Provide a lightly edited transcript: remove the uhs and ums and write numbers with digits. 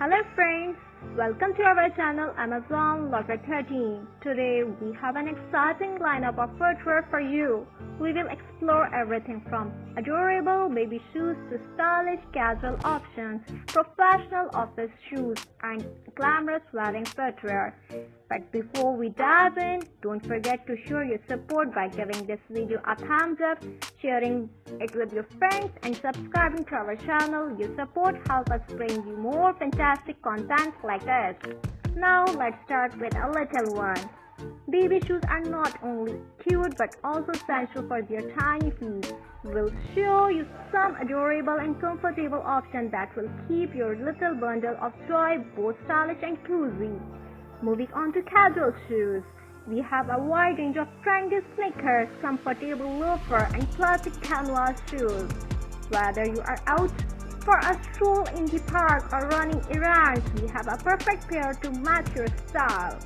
Hello friends, welcome to our channel Amazon Locker 13. Today we have an exciting lineup of footwear for you. We will explore everything from adorable baby shoes to stylish casual options, professional office shoes and glamorous wedding footwear. But before we dive in, don't forget to show your support by giving this video a thumbs up, sharing it with your friends and subscribing to our channel. Your support helps us bring you more fantastic content like this. Now let's start with a little one. Baby shoes are not only cute but also essential for their tiny feet. We'll show you some adorable and comfortable options that will keep your little bundle of joy both stylish and cozy. Moving on to casual shoes, we have a wide range of trendy sneakers, comfortable loafer and classic canvas shoes. Whether you are out for a stroll in the park or running errands, we have a perfect pair to match your style.